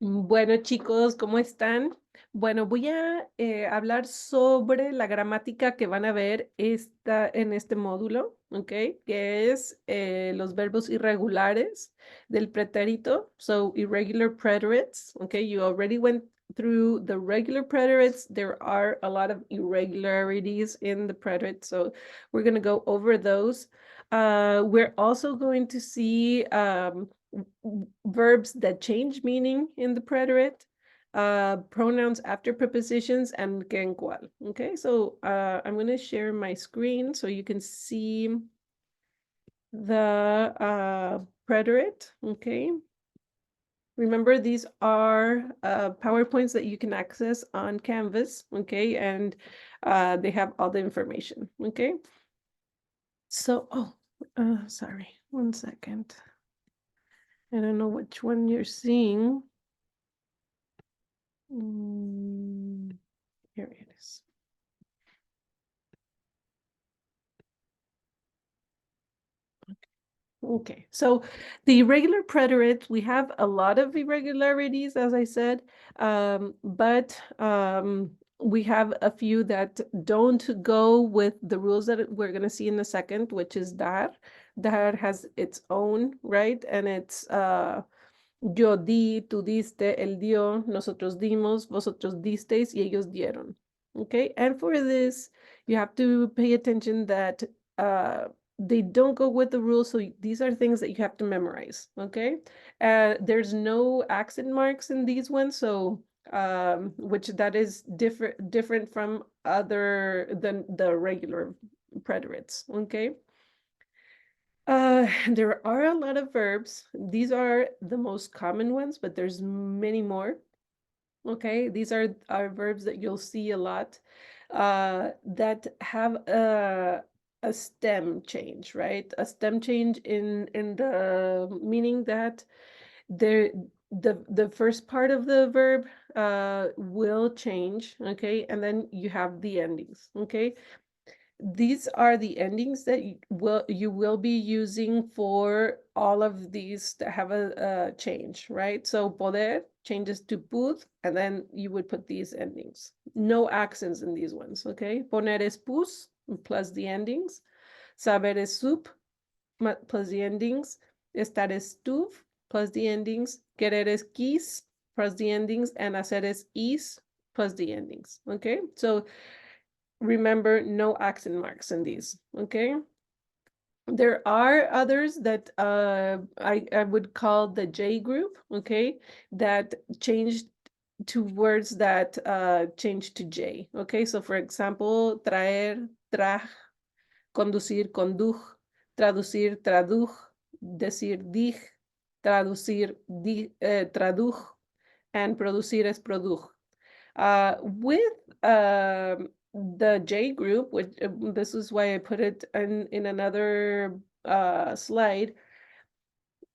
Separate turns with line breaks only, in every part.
Bueno, chicos, ¿cómo están? Bueno, voy a hablar sobre la gramática que van a ver en este módulo, ¿ok? Que es los verbos irregulares del pretérito. So, irregular preterites, ¿ok? You already went through the regular preterites. There are a lot of irregularities in the preterite, so we're going to go over those. We're also going to see verbs that change meaning in the preterite, pronouns after prepositions, and que en cual. Okay, so I'm going to share my screen so you can see the preterite. Okay, remember these are PowerPoints that you can access on Canvas. Okay, and they have all the information. Okay, so sorry, 1 second. I don't know which one you're seeing. Here it is. Okay, so the irregular preterites, we have a lot of irregularities, as I said, but we have a few that don't go with the rules that we're going to see in a second, which is dar. Dar has its own, right? And it's yo di, tú diste, él dio, nosotros dimos, vosotros disteis, y ellos dieron. Okay, and for this, you have to pay attention that they don't go with the rules, so these are things that you have to memorize, okay? There's no accent marks in these ones, so which that is different from other than the regular preterites, okay? There are a lot of verbs. These are the most common ones, but there's many more. Okay, these are verbs that you'll see a lot that have a stem change, right? A stem change in the meaning that the first part of the verb will change, okay, and then you have the endings, okay. These are the endings that you will be using for all of these that have a change, right? So poder changes to pud, and then you would put these endings. No accents in these ones, okay? Poner es pus plus the endings. Saber es sup plus the endings. Estar es tuv plus the endings. Querer es quis plus the endings, and hacer es is plus the endings, okay? So remember, no accent marks in these, okay? There are others that I would call the J group, okay, that changed to words that change to J, okay? So for example, traer, traj, conducir, conduj, traducir, traduj, decir, dij, traducir, traduj, and producir es produj. With the J group, which this is why I put it in another slide,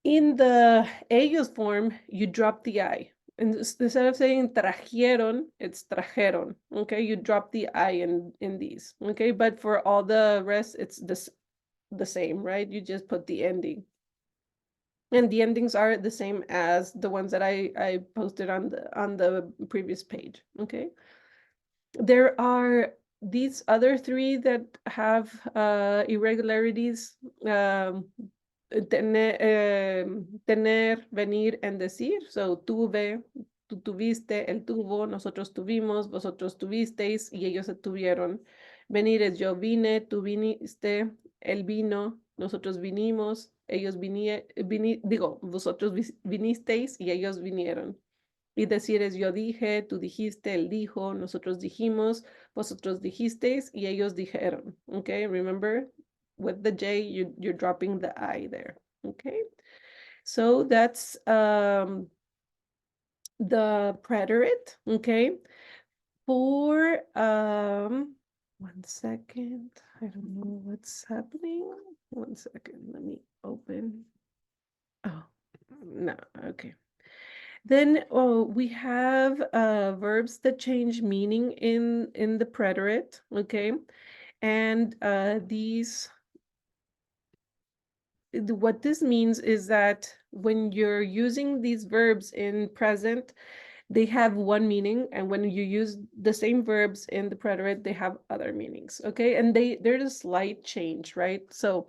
in the ellos form, you drop the I. And instead of saying trajeron, it's trajeron, okay? You drop the I in these, okay? But for all the rest, it's the same, right? You just put the ending. And the endings are the same as the ones that I posted on the previous page, okay? There are these other three that have irregularities, tener, venir, and decir. So tuve, tú tuviste, él tuvo, nosotros tuvimos, vosotros tuvisteis, y ellos se tuvieron. Venir es yo vine, tú viniste, él vino, nosotros vinimos, ellos vosotros vinisteis y ellos vinieron. Y decir es yo dije, tú dijiste, él dijo, nosotros dijimos, vosotros dijisteis, y ellos dijeron. Okay, remember, with the J, you're dropping the I there. Okay, so that's the preterite. Okay, for 1 second, I don't know what's happening. 1 second, let me open. Oh, no, okay. Then we have verbs that change meaning in the preterite, okay? And these what this means is that when you're using these verbs in present, they have one meaning, and when you use the same verbs in the preterite, they have other meanings, okay? And there's a slight change, right? So,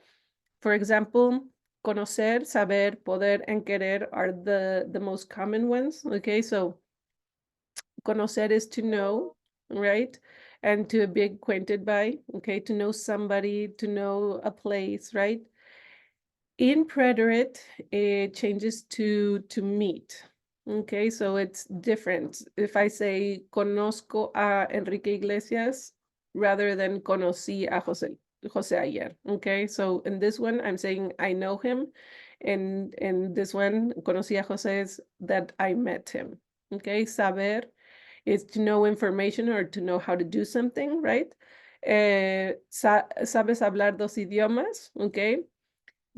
for example, conocer, saber, poder, and querer are the most common ones, okay? So conocer is to know, right? And to be acquainted by, okay? To know somebody, to know a place, right? In preterite, it changes to meet. Okay, so it's different. If I say conozco a Enrique Iglesias rather than conocí a José ayer. Okay, so in this one, I'm saying I know him. And in this one, conocí a José is that I met him. Okay, saber is to know information or to know how to do something, right? Sabes hablar dos idiomas, okay?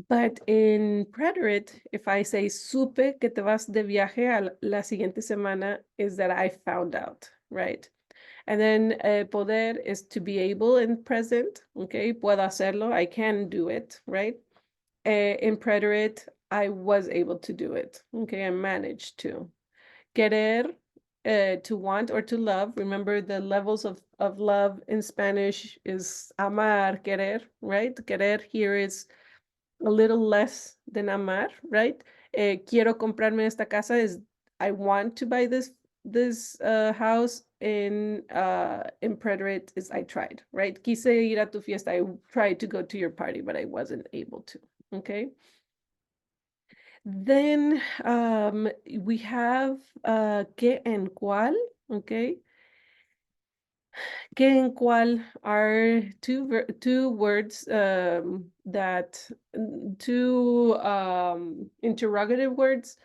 But in preterite, if I say supe que te vas de viaje a la siguiente semana, is that I found out, right? And then poder is to be able in present, okay? Puedo hacerlo, I can do it, right? In preterite, I was able to do it, okay? I managed to. Querer, to want or to love. Remember the levels of love in Spanish is amar, querer, right? Querer here is a little less than amar, right? Quiero comprarme esta casa is I want to buy this house. In preterite is I tried, right? Quise ir a tu fiesta. I tried to go to your party, but I wasn't able to. Okay. Then we have que en cual. Okay. Que and cual are two words two interrogative words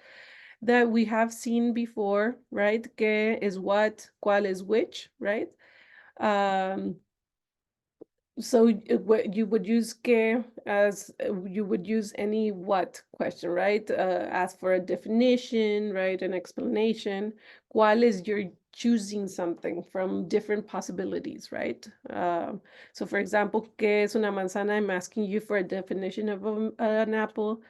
that we have seen before, right? Que is what, cual is which, right? Um, so what you would use que as you would use any what question, right? Ask for a definition, right? An explanation. Cuál is you're choosing something from different possibilities, right? So for example, ¿qué es una manzana? I'm asking you for a definition of an apple.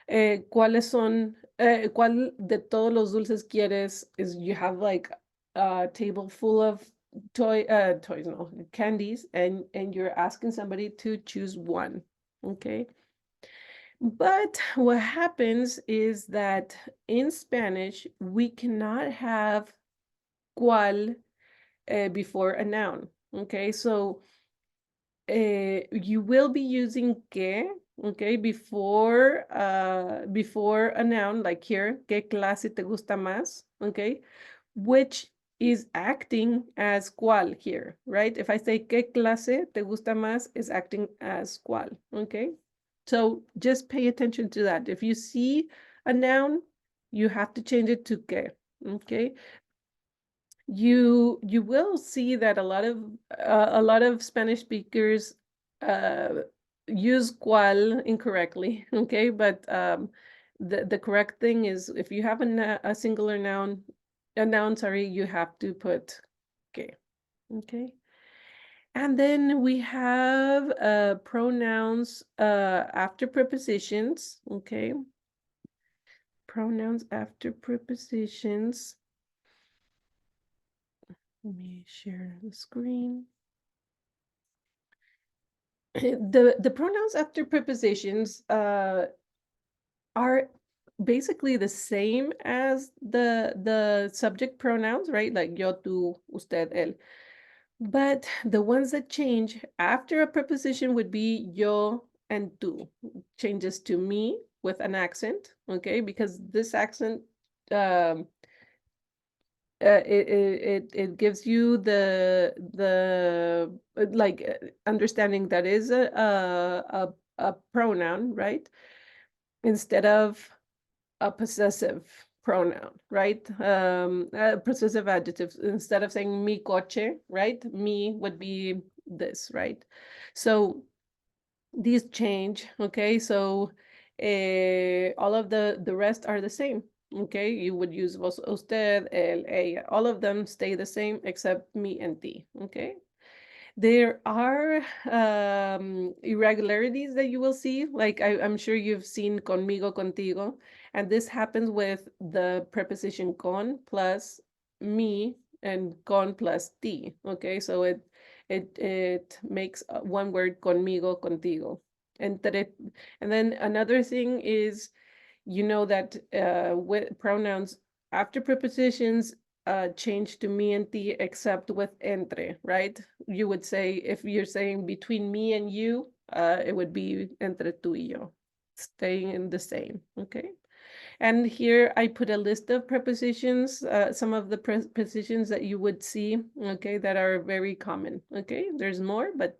¿Cuáles son, cuál de todos los dulces quieres? Is you have like a table full of toys, no, candies, and you're asking somebody to choose one, okay? But what happens is that in Spanish we cannot have cual before a noun, okay? So you will be using que, okay, before a noun, like here, ¿qué clase te gusta más? Okay, which is acting as cual here, right? If I say ¿qué clase te gusta más? Is acting as cual, okay? So just pay attention to that. If you see a noun, you have to change it to que, okay? You will see that a lot of Spanish speakers uh, use cual incorrectly, okay? But the correct thing is if you have a singular noun, sorry, you have to put que, okay? And then we have pronouns after prepositions, okay? Pronouns after prepositions. Let me share the screen. The pronouns after prepositions are basically the same as the subject pronouns, right? Like yo, tú, usted, él. But the ones that change after a preposition would be yo and tú. Changes to me with an accent, okay? Because this accent it gives you the like understanding that is a pronoun, right? Instead of a possessive pronoun, right? Possessive adjectives. Instead of saying mi coche, right? Me would be this, right? So these change, okay? So all of the rest are the same, okay? You would use vos, usted, él, ella. All of them stay the same except me and thee, okay? There are irregularities that you will see. Like I'm sure you've seen conmigo, contigo, and this happens with the preposition con plus me and con plus ti. Okay, so it makes one word conmigo, contigo. Entre, and then another thing is you know that with pronouns after prepositions change to me and ti except with entre, right? You would say, if you're saying between me and you, it would be entre tú y yo, staying in the same, okay? And here I put a list of prepositions, some of the prepositions that you would see, okay, that are very common, okay? There's more, but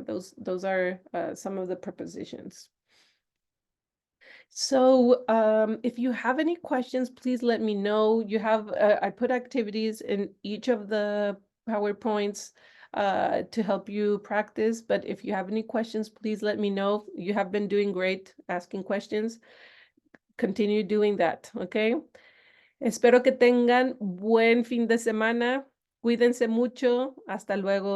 those are some of the prepositions. So if you have any questions, please let me know. You have, I put activities in each of the PowerPoints to help you practice. But if you have any questions, please let me know. You have been doing great asking questions. Continue doing that, okay? Espero que tengan buen fin de semana. Cuídense mucho. Hasta luego.